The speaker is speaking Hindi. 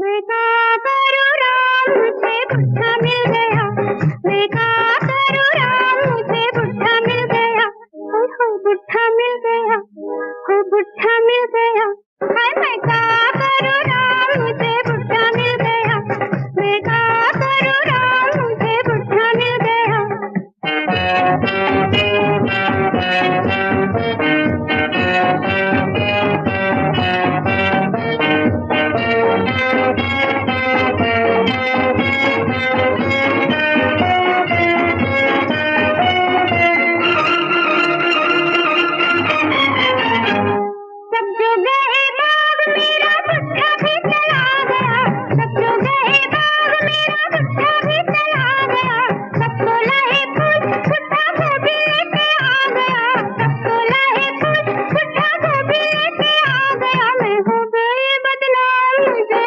मैं क्या करूं राम, मुझे बुढ़ा मिल गया। मैं क्या करूं राम, मुझे बुढ़ा मिल गया। हो बुढ़ा मिल गया, हो बुढ़ा मिल गया।